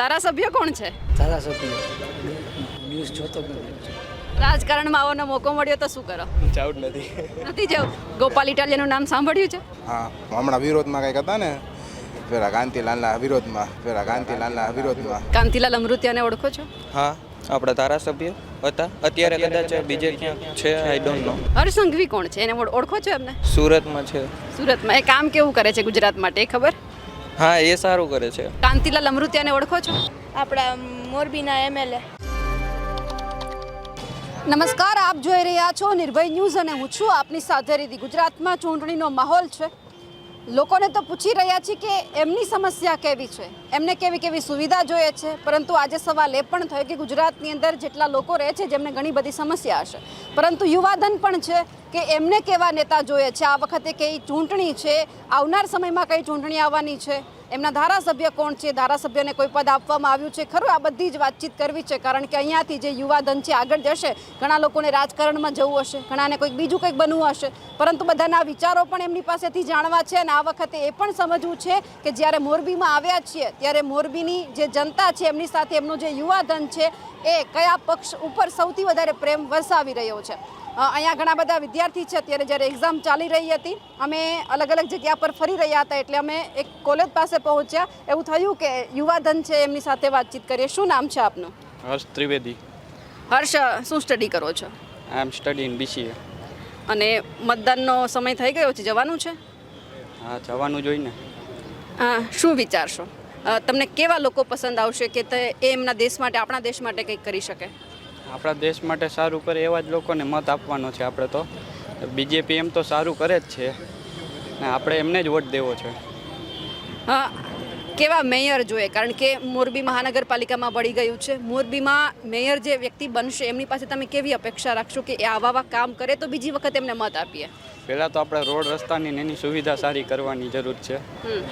ધારાસભ્ય કોણ છે? ધારાસભ્ય ન્યૂઝ જોતો નથી. રાજકારણમાં આવવાનો મોકો મળ્યો તો શું કરો? જાઉં જ નથી. નથી જવું. ગોપાલ ઇટાલિયાનું નામ સાંભળ્યું છે? હા, હમણાં વિરોધમાં કંઈક હતા ને, પેલા કાંતિલાલના વિરોધમાં, કાંતિલાલ અમૃતિયાને ઓળખો છો? હા, આપણા ધારાસભ્ય હતા. અત્યારે કદાચ બીજે ક્યાંક છે, I don't know. Harsh Sanghavi કોણ છે? એને ઓળખો છો એમને? સુરતમાં છે. સુરતમાં એ કામ કેવું કરે છે ગુજરાત માટે એ ખબર? હા, એ સારું કરે છે. કાંતિલાલ અમૃતિયાને ઓળખો છો? આપણા મોરબીના એમએલએ. નમસ્કાર, આપ જોઈ રહ્યા છો નિર્ભય ન્યૂઝ અને હું છું આપની સાથે રીતિ. ગુજરાતમાં ચૂંટણીનો માહોલ છે. લોકોને તો પૂછી રહ્યા છે કે એમની સમસ્યા કેવી છે, એમને કેવી કેવી સુવિધા જોઈએ છે, પરંતુ આજે સવાલ એ પણ થયો કે ગુજરાતની અંદર જેટલા લોકો રહે છે જેમને ઘણી બધી સમસ્યા હશે, પરંતુ યુવાધન પણ છે કે એમને કેવા નેતા જોઈએ છે, આ વખતે કઈ ચૂંટણી છે, આવનાર સમયમાં કઈ ચૂંટણી આવવાની છે, એમના ધારાસભ્ય કોણ છે, ધારાસભ્યને કોઈ પદ આપવામાં આવ્યું છે ખરું, આ બધી જ વાતચીત કરવી છે. કારણ કે અહીંયાથી જે યુવાધન છે આગળ જશે, ઘણા લોકોને રાજકારણમાં જવું હશે, ઘણાને કોઈક બીજું કંઈક બનવું હશે, પરંતુ બધાના વિચારો પણ એમની પાસેથી જાણવા છે. અને આ વખતે એ પણ સમજવું છે કે જ્યારે મોરબીમાં આવ્યા છીએ ત્યારે મોરબીની જે જનતા છે એમની સાથે એમનું જે યુવાધન છે એ કયા પક્ષ ઉપર સૌથી વધારે પ્રેમ વરસાવી રહ્યો છે. અહીંયા ઘણા બધા વિદ્યાર્થી છે. અત્યારે જ્યારે એક્ઝામ ચાલી રહી હતી, અમે અલગ અલગ જગ્યા પર ફરી રહ્યા હતા, એટલે અમે એક કોલેજ પાસે પહોંચ્યા. એવું થયું કે યુવાધન છે એમની સાથે વાતચીત કરીએ. શું નામ છે આપનું? હર્ષ ત્રિવેદી. હર્ષ, શું સ્ટડી કરો છો? આઈ એમ સ્ટડી ઇન BCA. અને મતદાનનો સમય થઈ ગયો છે, જવાનું છે? હા, જવાનું જોઈને. શું વિચારશો? તમને કેવા લોકો પસંદ આવશે કે એ એમના દેશ માટે, આપણા દેશ માટે કંઈક કરી શકે? આપણા દેશ માટે સારું કરે એવા જ લોકોને મત આપવાનો છે. આપણે તો BJP એમ તો સારું કરે જ છે ને, આપણે એમને જ વોટ દેવો છે. હા, કેવા મેયર જોઈએ? કારણ કે મોરબી મહાનગરપાલિકામાં ભળી ગયું છે. મોરબીમાં મેયર જે વ્યક્તિ બનશે એમની પાસે તમે કેવી અપેક્ષા રાખશો કે એ આવા કામ કરે તો બીજી વખત એમને મત આપીએ? પહેલાં તો આપણે રોડ રસ્તાની ને એની સુવિધા સારી કરવાની જરૂર છે,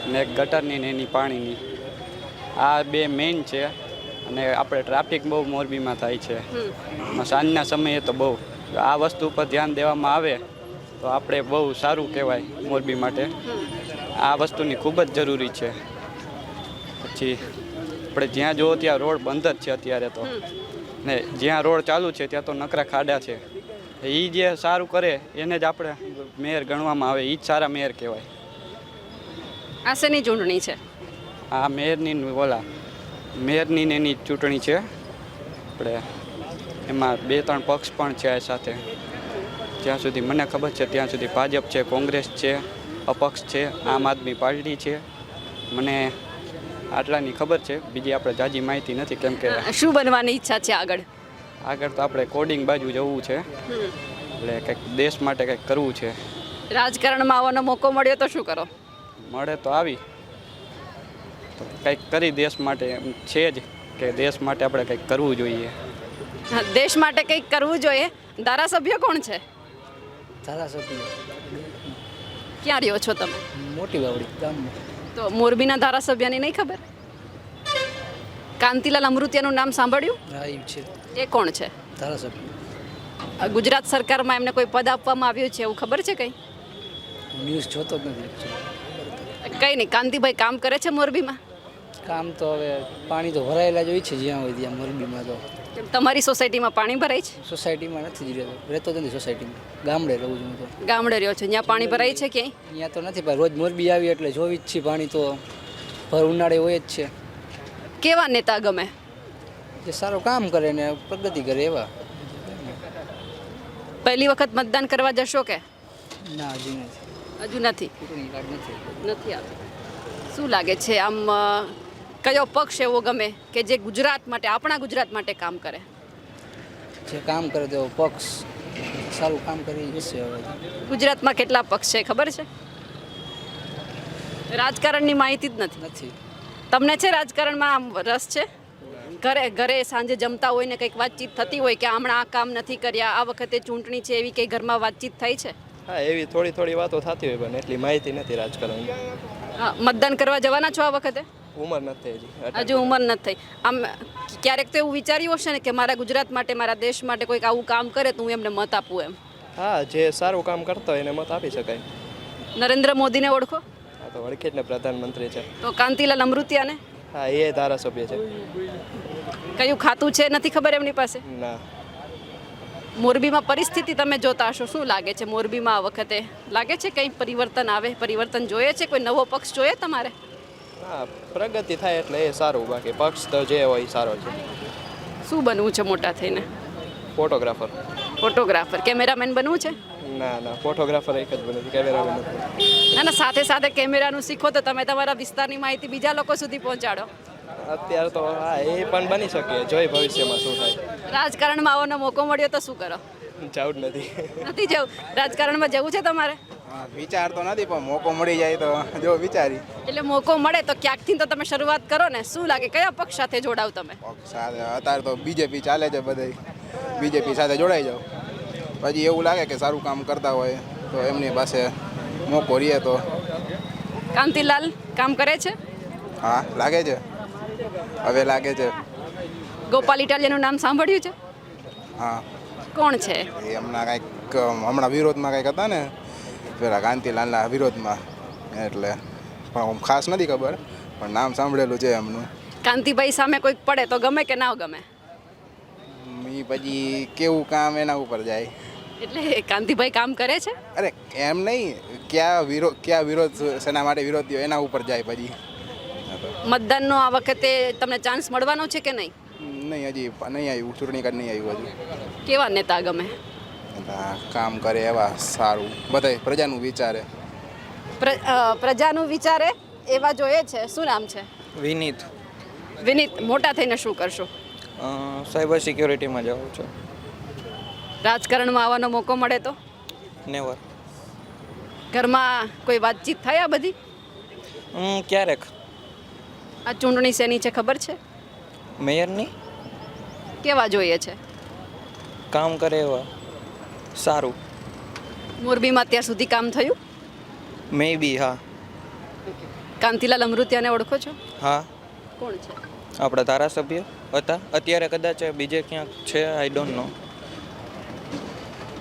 ને એક ગટરની ને એની પાણીની, આ બે મેઇન છે. અને આપણે ટ્રાફિક બહુ મોરબીમાં થાય છે સાંજના સમયે, તો બહુ આ વસ્તુ ઉપર ધ્યાન દેવામાં આવે તો આપણે બહુ સારું કહેવાય મોરબી માટે. આ વસ્તુની ખૂબ જ જરૂરી છે. પછી આપણે જ્યાં જુઓ ત્યાં રોડ બંધ જ છે અત્યારે તો, ને જ્યાં રોડ ચાલુ છે ત્યાં તો નકરા ખાડા છે. એ જે સારું કરે એને જ આપણે મેયર ગણવામાં આવે, એ જ સારા મેયર કહેવાય. આ શેની ચૂંટણી છે? આ મેયરની ને એની ચૂંટણી છે. આપણે એમાં 2-3 પક્ષ પણ છે આ સાથે. જ્યાં સુધી મને ખબર છે ત્યાં સુધી ભાજપ છે, કોંગ્રેસ છે, અપક્ષ છે, આમ આદમી પાર્ટી છે. મને આટલાની ખબર છે, બીજી આપણે જાજી માહિતી નથી. કેમ કે શું બનવાની ઈચ્છા છે આગળ? આગળ તો આપણે કોડિંગ બાજુ જવું છે, એટલે કંઈક દેશ માટે કંઈક કરવું છે. રાજકારણમાં આવવાનો મોકો મળ્યો તો શું કરો? મળે તો આવી તો કંઈક કરી દેશ માટે. એમ છે જ કે દેશ માટે આપણે કંઈક કરવું જોઈએ. દેશ માટે કંઈક કરવું જોઈએ. ધારાસભ્ય કોણ છે? ધારાસભ્ય ક્યાં રહ્યો છો તમે? મોટી વાવડી ગામમાં. તો મોરબીના ધારાસભ્યની નહીં ખબર? કાંતિલાલ અમૃતિયાનું નામ સાંભળ્યું? હા, એ છે એ કોણ છે? ધારાસભ્ય. ગુજરાત સરકારમાં એમને કોઈ પદ આપવામાં આવ્યું છે એવું ખબર છે કંઈ? ન્યૂઝ જોતો જ નથી. કંઈ નહીં. કાંતિભાઈ કામ કરે છે મોરબીમાં? કામ તો હવે પાણી તો ભરાયેલા જ હોય છે જ્યાં હોય ત્યાં મોરબીમાં. તો તમારી સોસાયટીમાં પાણી ભરાય છે? સોસાયટીમાં નથી જ રહેતો નથી. સોસાયટીમાં ગામડે રહું છું તો. ગામડે રહ્યો છો, ત્યાં પાણી ભરાય છે ક્યાંય? અહીંયા તો નથી, પણ રોજ મોરબી આવી એટલે જોવી જ છે પાણી. તો ભર ઉનાળે હોય જ છે. કેવા નેતા ગમે? જે સારું કામ કરે ને પ્રગતિ કરે એવા. પહેલી વખત મતદાન કરવા જશો કે? ના, હજી નથી. હજુ નથી? ચૂંટણી કાર્ડ નથી. નથી આવ્યું. શું લાગે છે આમ કયો પક્ષ એવો ગમે કે જે ગુજરાત માટે, આપણા ગુજરાત માટે કામ કરે? જે કામ કરે તો પક્ષ સારું કામ કરી જશે. હવે ગુજરાતમાં કેટલા પક્ષ છે ખબર છે? રાજકારણની માહિતી જ નથી. તમને છે રાજકારણમાં આમ રસ છે? ઘરે સાંજે જમતા હોય ને કંઈક વાતચીત થતી હોય કે હમણાં આ કામ નથી કર્યા, આ વખતે ચૂંટણી છે, એવી કંઈ ઘરમાં વાતચીત થઈ છે? હા, એવી થોડી વાતો થતી હોય, પણ એટલી માહિતી નથી રાજકારણની. હા, મતદાન કરવા જવાના છો આ વખતે? ઉંમર નથી હજી. હજુ ઉંમર નથી થઈ. આમ ક્યારેક તો એવું વિચાર્યું હશે ને કે મારા ગુજરાત માટે, મારા દેશ માટે કોઈક આવું કામ કરે તો હું એમને મત આપું એમ? હા, જે સારું કામ કરતો હોય એને મત આપી શકાય. નરેન્દ્ર મોદીને ઓળખો? હા, તો ઓળખી જ ને, પ્રધાનમંત્રી છે. તો કાંતિલાલ અમૃતિયાને? હા એ ધારાસભ્ય છે. કયું ખાતું છે નથી ખબર એમની પાસે? ના. મોરબીમાં પરિસ્થિતિ તમે જોતા હશો, શું લાગે છે મોરબીમાં આ વખતે? લાગે છે કંઈ પરિવર્તન આવે? પરિવર્તન જોઈએ છે? કોઈ નવો પક્ષ જોઈએ તમારે? હા પ્રગતિ થાય એટલે એ સારું, બાકી પક્ષ તો જે હોય એ સારો છે. શું બનવું છે મોટા થઈને? ફોટોગ્રાફર. ફોટોગ્રાફર, કેમેરામેન બનવું છે? ના ફોટોગ્રાફર એક જ બને, કેમેરામેન નથી. ના સાથે સાથે કેમેરાનું શીખો તો તમે તમારા વિસ્તારની માહિતી બીજા લોકો સુધી પહોંચાડો. અત્યારે તો હા એ પણ બની શકે, જોઈ ભવિષ્યમાં શું થાય. રાજકારણમાં આવવાનો મોકો મળ્યો તો શું કરો? જવું જ નથી. નથી જવું? રાજકારણમાં જવું છે તમારે? વિચાર તો નથી, પણ મોકો મળી જાય તો જો વિચારી. એટલે મોકો મળે તો ક્યાંકથી તો તમે શરૂઆત કરો ને. શું લાગે કયા પક્ષ સાથે જોડાવ તમે? સાથે અત્યારે તો બીજેપી ચાલે છે બધે, બીજેપી સાથે જોડાઈ જાઓ. પછી એવું લાગે કે સારું કામ કરતા હોય તો એમની પાસે મોકો રહે તો. કાંતિલાલ કામ કરે છે? હા લાગે છે, હવે લાગે છે. ગોપાલ ઇટાલિયાનું નામ સાંભળ્યું છે? હા કોણ છે? એ હમણાં કાંઈક હમણાં વિરોધમાં કાંઈક હતા ને, પેલા કાંતિલાલના વિરોધમાં, એટલે પણ ખાસ નથી ખબર, પણ નામ સાંભળેલું છે એમનું. કાંતિભાઈ સામે કોઈક પડે તો ગમે કે ના ગમે? એ પછી કેવું કામ એના ઉપર જાય. એટલે કાંતિભાઈ કામ કરે છે? અરે એમ નહીં, ક્યાં વિરોધ, શેના માટે વિરોધ થયો એના ઉપર જાય પછી. મતદાનનો આ વખતે તમને ચાન્સ મળવાનો છે કે નહીં? નહીં હજી નહીં આવ્યું, ચૂંટણી કાર્ડ નહીં આવ્યું હજી. કેવા નેતા ગમે? કામ કરે એવા સારું, બધાય પ્રજાનું વિચારે. પ્રજાનું વિચારે એવા જોઈએ છે. શું નામ છે? વિનીત. વિનીત, મોટા થઈને શું કરશો? સાયબર સિક્યોરિટીમાં જાઉં છું. રાજકારણમાં આવવાનો મોકો મળે તો? નેવર. ઘરમાં કોઈ વાતચીત થાય આ બધી? ક્યારેક. આ ચૂંટણી શેની છે ખબર છે? મેયરની. કેવા જોઈએ છે? કામ કરે એવા સારું. મોરબીમાં અત્યાર સુધી કામ થયું? મે બી. હા. કાંતિલાલ અમૃતિયાને ઓળખો છો? હા. કોણ છે? આપણા ધારાસભ્ય હતા, અત્યારે કદાચ બીજે ક્યાંક છે, આઈ ડોન્ટ નો.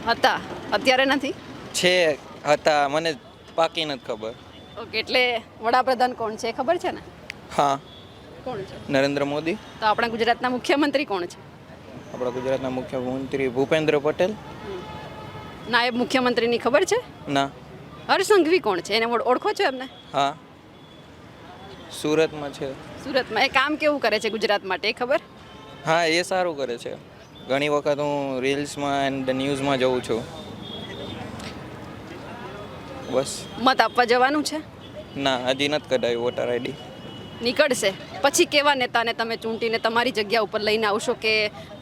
હતા, અત્યારે નથી? છે, હતા, મને પાકી નથી ખબર. ઓકે, એટલે વડાપ્રધાન કોણ છે ખબર છે ને? હા. કોણ છે? નરેન્દ્ર મોદી. તો આપણા ગુજરાતના મુખ્યમંત્રી કોણ છે? આપણા ગુજરાતના મુખ્યમંત્રી ભૂપેન્દ્ર પટેલ. નાયબ મુખ્યમંત્રીની ખબર છે? ના. હર્ષ સંઘવી કોણ છે? એને ઓળખો છો એમને? હા. સુરતમાં છે. સુરતમાં એ કામ કેવું કરે છે ગુજરાત માટે એ ખબર? હા એ સારું કરે છે. ઘણી વખત હું રીલ્સમાં એન્ડ ન્યૂઝમાં જોઉં છું. બસ. મત આપવા જવાનું છે? ના હજી નથી કઢાયું વોટર આઈડી. નીકળશે પછી કેવા નેતાને તમે ચૂંટીને તમારી જગ્યા ઉપર લઈને આવશો કે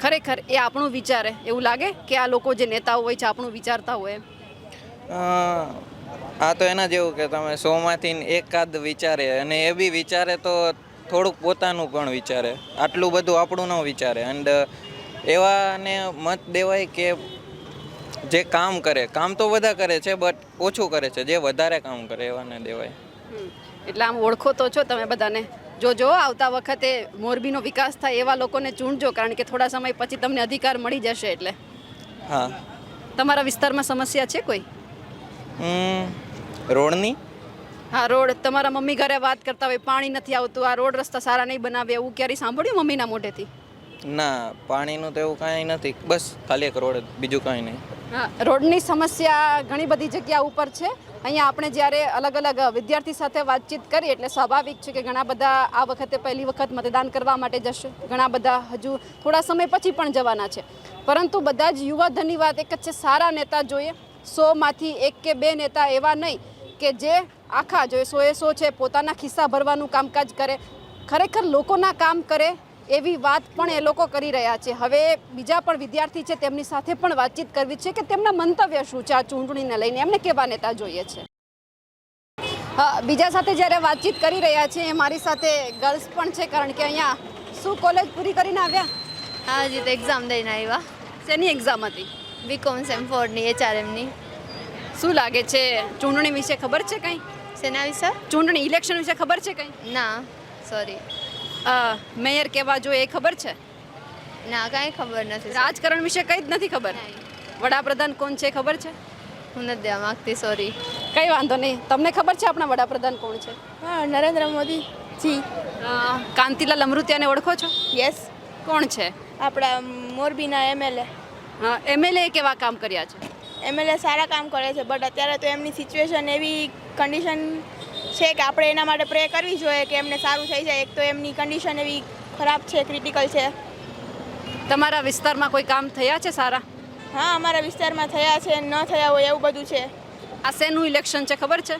ખરેખર એ આપણું વિચારે? એવું લાગે કે આ લોકો જે નેતાઓ હોય છે આપણું વિચારતા હોય? આ તો એના જેવું કે તમે 100માંથી એકાદ વિચારે, અને એ બી વિચારે તો થોડુંક પોતાનું પણ વિચારે, આટલું બધું આપણું ન વિચારે. એન્ડ એવાને મત દેવાય કે જે કામ કરે. કામ તો બધા કરે છે બટ ઓછું કરે છે, જે વધારે કામ કરે એવાને દેવાય. એટલે આમ ઓળખો તો છો તમે બધાને? જો આવતા વખતે મોરબીનો વિકાસ થાય એવા લોકોને ચૂંટજો, કારણ કે થોડા સમય પછી તમને અધિકાર મળી જશે. એટલે હા. તમારા વિસ્તારમાં સમસ્યા છે કોઈ? રોડની. હા, રોડ. તમારા મમ્મી ઘરે વાત કરતા હોય પાણી નથી આવતું, આ રોડ રસ્તા સારા નહીં બનાવે, એવું ક્યારેય સાંભળ્યું મમ્મીના મોઢેથી? ના, પાણીનું તો એવું કાંઈ નથી, બસ ખાલી એક રોડ, બીજું કાંઈ નહીં. હા, રોડની સમસ્યા ઘણી બધી જગ્યા ઉપર છે. અહીંયા આપણે જ્યારે અલગ અલગ વિદ્યાર્થી સાથે વાતચીત કરીએ એટલે સ્વાભાવિક છે કે ઘણા બધા આ વખતે પહેલી વખત મતદાન કરવા માટે જશે, ઘણા બધા હજુ થોડા સમય પછી પણ જવાના છે. પરંતુ બધા જ યુવાધનની વાત એક જ છે, સારા નેતા જોઈએ. 100માંથી 1 કે 2 નેતા એવા નહીં કે જે આખા જોઈએ 100 છે પોતાના ખિસ્સા ભરવાનું કામકાજ કરે, ખરેખર લોકોના કામ કરે, એવી વાત પણ એ લોકો કરી રહ્યા છે. હવે બીજા પણ વિદ્યાર્થી છે તેમની સાથે પણ વાતચીત કરવી છે કે તેમના મંતવ્ય શું છે આ ચૂંટણીને લઈને, એમને કેવા નેતા જોઈએ છે. હા, બીજા સાથે જ્યારે વાતચીત કરી રહ્યા છે મારી સાથે ગર્લ્સ પણ છે, કારણ કે અહીંયા શું કોલેજ પૂરી કરીને આવ્યા? હા, હજી તો એક્ઝામ દઈને આવ્યા. શેની એક્ઝામ હતી? બીકોમ સેમ 4ની HRMની. શું લાગે છે ચૂંટણી વિશે ખબર છે કંઈ? શેના વિશે? ચૂંટણી ઇલેક્શન વિશે ખબર છે કંઈ? ના, સોરી. મેયર કેવા જોઈએ એ ખબર છે? ના, કાંઈ ખબર નથી. રાજકારણ વિશે કંઈ જ નથી ખબર? વડાપ્રધાન કોણ છે ખબર છે? હું નથી દેવા માગતી, સોરી. કંઈ વાંધો નહીં. તમને ખબર છે આપણા વડાપ્રધાન કોણ છે? હા, નરેન્દ્ર મોદી. જી કાંતિલાલ અમૃતિયાને ઓળખો છો? યસ, કોણ છે? આપણા મોરબીના એમએલએ. એમએલએ કેવા કામ કર્યા છે? એમએલએ સારા કામ કરે છે, બટ અત્યારે તો એમની સિચ્યુએશન એવી કન્ડિશન છે કે આપણે એના માટે પ્રે કરવી જોઈએ કે એમને સારું થઈ જાય. એક તો એમની કન્ડિશન એવી ખરાબ છે, ક્રિટિકલ છે. તમારા વિસ્તારમાં કોઈ કામ થયા છે સારા? હા, અમારા વિસ્તારમાં થયા છે, ન થયા હોય એવું બધું છે. આ શેનું ઇલેક્શન છે ખબર છે?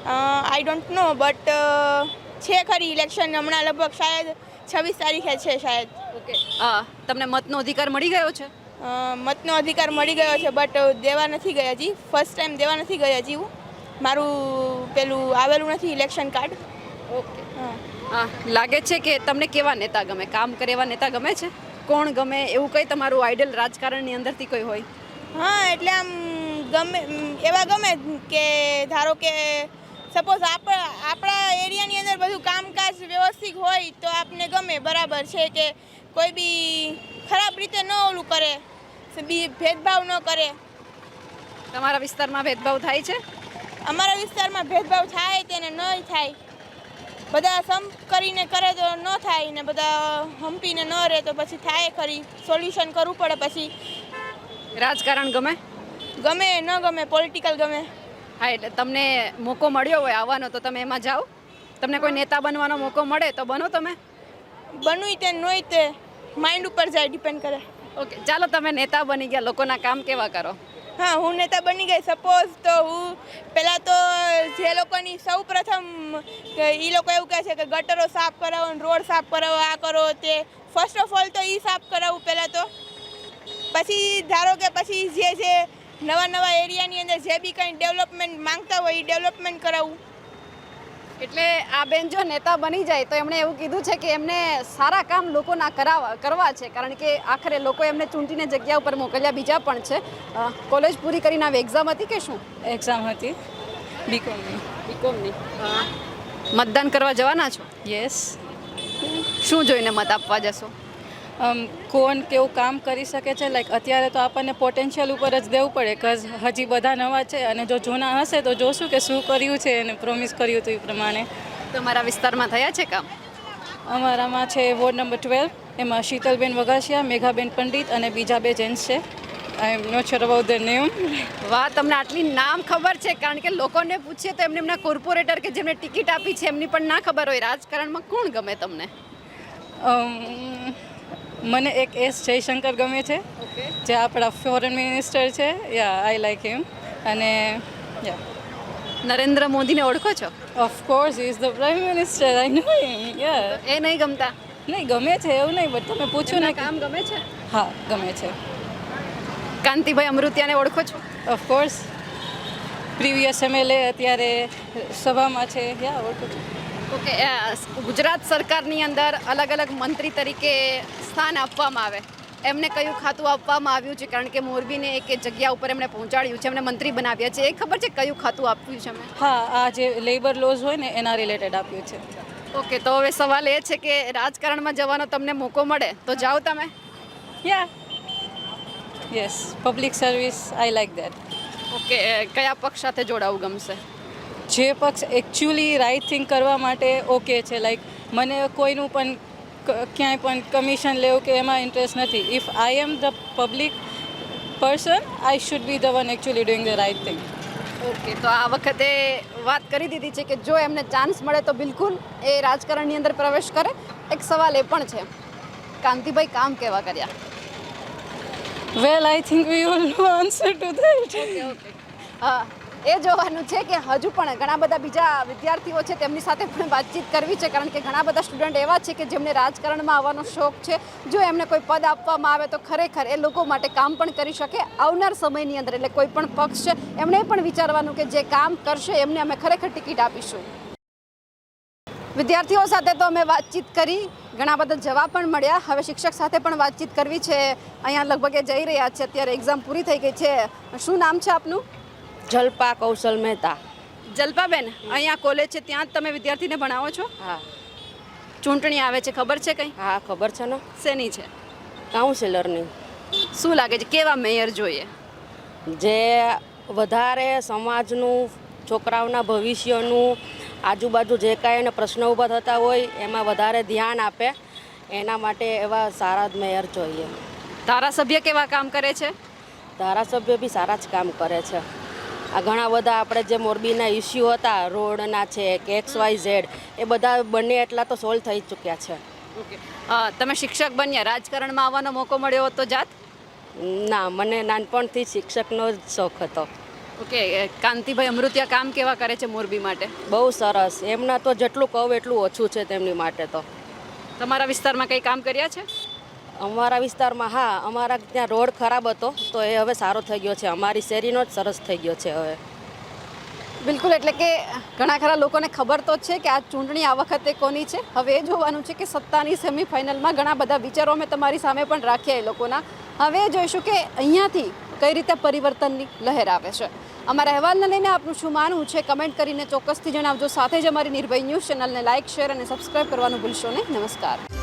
આઈ ડોન્ટ નો, બટ છે ખરી ઇલેક્શન હમણાં લગભગ શાયદ 26 તારીખે છે શાયદ. ઓકે, તમને મતનો અધિકાર મળી ગયો છે? મતનો અધિકાર મળી ગયો છે, બટ દેવા નથી ગયા હજી. ફર્સ્ટ ટાઈમ દેવા નથી ગયા હજી હું. મારું પેલું આવેલું નથી ઇલેક્શન કાર્ડ. ઓકે. લાગે છે કે તમને કેવા નેતા ગમે? કામ કરે એવા નેતા ગમે છે? કોણ ગમે એવું કંઈ તમારું આઈડલ રાજકારણની અંદરથી કોઈ હોય? હા, એટલે આમ ગમે એવા ગમે કે ધારો કે સપોઝ આપણા એરિયાની અંદર બધું કામકાજ વ્યવસ્થિત હોય તો આપને ગમે, બરાબર છે કે કોઈ બી ખરાબ રીતે ન ઓલું કરે, ભેદભાવ ન કરે. તમારા વિસ્તારમાં ભેદભાવ થાય છે? અમારા વિસ્તારમાં ભેદભાવ થાય તેને નહીં થાય. બધા સમ કરીને કરે તો ન થાય ને બધા હંપીને ન રહે તો પછી થાય ખરી. સોલ્યુશન કરવું પડે પછી. રાજકારણ ગમે? ગમે ન ગમે, પોલિટિકલ ગમે. હા, એટલે તમને મોકો મળ્યો હોય આવવાનો તો તમે એમાં જાઓ? તમને કોઈ નેતા બનવાનો મોકો મળે તો બનો તમે? બનવું તે નોય તે માઇન્ડ ઉપર જાય, ડિપેન્ડ કરે. ઓકે, ચાલો તમે નેતા બની ગયા, લોકોના કામ કેવા કરો? હા, હું નેતા બની ગઈ સપોઝ તો હું પહેલાં તો જે લોકોની સૌ પ્રથમ એ લોકો એવું કહે છે કે ગટરો સાફ કરાવો, રોડ સાફ કરાવો, આ કરો તે. ફર્સ્ટ ઓફ ઓલ તો એ સાફ કરાવવું પહેલાં તો. પછી ધારો કે પછી જે નવા એરિયાની અંદર જે બી કંઈ ડેવલપમેન્ટ માંગતા હોય એ ડેવલપમેન્ટ કરાવવું. એટલે આ બેન જો નેતા બની જાય તો એમણે એવું કીધું છે કે એમને સારા કામ લોકોના કરવા છે, કારણ કે આખરે લોકો એમને ચૂંટીને જગ્યા ઉપર મોકલ્યા. બીજા પણ છે. કોલેજ પૂરી કરીને આવી એક્ઝામ હતી કે શું? એક્ઝામ હતી બીકોમની. મતદાન કરવા જવાના છો? યસ. શું જોઈને મત આપવા જશો? કોણ કેવું કામ કરી શકે છે. લાઈક અત્યારે તો આપણને પોટેન્શિયલ ઉપર જ દેવું પડે, કઝ હજી બધા નવા છે અને જો જૂના હશે તો જોશું કે શું કર્યું છે અને પ્રોમિસ કર્યું હતું એ પ્રમાણે. તમારા વિસ્તારમાં થયા છે કામ? અમારામાં છે વોર્ડ નંબર 12, એમાં શીતલબેન વઘાસિયા, મેઘાબેન પંડિત અને બીજા 2 જેન્ટ્સ છે. I am not sure about the name. વાહ, તમને આટલી નામ ખબર છે? કારણ કે લોકોને પૂછીએ તો એમને એમના કોર્પોરેટર કે જેમને ટિકિટ આપી છે એમની પણ ના ખબર હોય. રાજકારણમાં કોણ ગમે તમને? મને એક એસ જયશંકર ગમે છે, જે આપણા ફોરેન મિનિસ્ટર છે. Yeah, I like him. અને યા, નરેન્દ્ર મોદીને ઓળખો છો? Of course, is the prime minister. I know him. Yeah, એ નહીં ગમતા? નહીં ગમે છે એવું નહીં, બટ તમે પૂછ્યું ને. કામ ગમે છે? હા, ગમે છે. કાંતિભાઈ અમૃતિયાને ઓળખો છો? ઓફકોર્સ, પ્રીવિયસ એમએલએ, અત્યારે સભામાં છે. યા, ઓળખું છું. ઓકે, ગુજરાત સરકારની અંદર અલગ અલગ મંત્રી તરીકે સ્થાન આપવામાં આવે, એમને કયું ખાતું આપવામાં આવ્યું છે? કારણ કે મોરબીને એક જગ્યા ઉપર એમણે પહોંચાડ્યું છે, એમને મંત્રી બનાવ્યા છે. એ ખબર છે કયું ખાતું આપ્યું છે? હા, આ જે લેબર લોઝ હોય ને એના રિલેટેડ આપ્યું છે. ઓકે, તો હવે સવાલ એ છે કે રાજકારણમાં જવાનો તમને મોકો મળે તો જાઓ તમે? Yeah, yes, public service, I like that. Okay, કયા પક્ષ સાથે જોડાવું ગમશે? જે પક્ષ એકચ્યુઅલી રાઇટ થિંગ કરવા માટે ઓકે છે. લાઈક મને કોઈનું પણ ક્યાંય પણ કમિશન લેવું કે એમાં ઇન્ટરેસ્ટ નથી. If I am the public person, I should be the one actually doing the right thing. Okay, તો આ વખતે વાત કરી દીધી છે કે જો એમને ચાન્સ મળે તો બિલકુલ એ રાજકારણની અંદર પ્રવેશ કરે. એક સવાલ એ પણ છે, કાંતિભાઈ કામ કેવા કર્યા? Well, I think we will answer to that. Okay, હા, એ જોવાનું છે કે હજુ પણ ઘણા બધા બીજા વિદ્યાર્થીઓ છે તેમની સાથે પણ વાતચીત કરવી છે, કારણ કે ઘણા બધા સ્ટુડન્ટ એવા છે કે જેમને રાજકારણમાં આવવાનો શોખ છે. જો એમને કોઈ પદ આપવામાં આવે તો ખરેખર એ લોકો માટે કામ પણ કરી શકે આવનાર સમયની અંદર. એટલે કોઈ પણ પક્ષ છે એમણે પણ વિચારવાનું કે જે કામ કરશે એમને અમે ખરેખર ટિકિટ આપીશું. વિદ્યાર્થીઓ સાથે તો અમે વાતચીત કરી, ઘણા બધા જવાબ પણ મળ્યા. હવે શિક્ષક સાથે પણ વાતચીત કરવી છે. અહીંયા લગભગ એ જઈ રહ્યા છે, અત્યારે એક્ઝામ પૂરી થઈ ગઈ છે. શું નામ છે આપનું? જલ્પા કૌશલ મહેતા. જલ્પાબેન, અહીંયા કોલેજ છે ત્યાં જ તમે વિદ્યાર્થીને ભણાવો છો? હા. ચૂંટણી આવે છે, ખબર છે કંઈ? હા, ખબર છે ને. શેની છે? કાઉન્સિલરની. શું લાગે છે કેવા મેયર જોઈએ? જે વધારે સમાજનું, છોકરાઓના ભવિષ્યનું આજુબાજુ જે કાંઈ એને પ્રશ્નો ઊભા થતા હોય એમાં વધારે ધ્યાન આપે, એના માટે એવા સારા જ મેયર જોઈએ. ધારાસભ્ય કેવા કામ કરે છે? ધારાસભ્ય બી સારા જ કામ કરે છે. આ ઘણા બધા આપણે જે મોરબીના ઇસ્યુ હતા રોડના છે કે XYZ, એ બધા બંને એટલા તો સોલ્વ થઈ ચૂક્યા છે. ઓકે, તમે શિક્ષક બન્યા, રાજકારણમાં આવવાનો મોકો મળ્યો હોત તો જાત? ના, મને નાનપણથી શિક્ષકનો જ શોખ હતો. ઓકે, કાંતિભાઈ અમૃતિયા કામ કેવા કરે છે મોરબી માટે? બહુ સરસ. એમના તો જેટલું કહું એટલું ઓછું છે તેમની માટે તો. તમારા વિસ્તારમાં કંઈ કામ કર્યા છે? અમારા વિસ્તારમાં હા, અમારા ત્યાં રોડ ખરાબ હતો તો એ હવે સારો થઈ ગયો છે. અમારી શેરીનો જ સરસ થઈ ગયો છે હવે. બિલકુલ, એટલે કે ઘણા ખરા લોકોને ખબર તો છે કે આ ચૂંટણી આ વખતે કોની છે. હવે એ જોવાનું છે કે સત્તાની સેમિફાઇનલમાં ઘણા બધા વિચારો અમે તમારી સામે પણ રાખ્યા એ લોકોના. હવે જોઈશું કે અહીંયાથી કઈ રીતે પરિવર્તનની લહેર આવે છે. અમારા અહેવાલને લઈને આપનું શું માનવું છે કમેન્ટ કરીને ચોક્કસથી જણાવજો. સાથે જ અમારી નિર્ભય ન્યૂઝ ચેનલને લાઇક, શેર અને સબસ્ક્રાઇબ કરવાનું ભૂલશો નહીં. નમસ્કાર.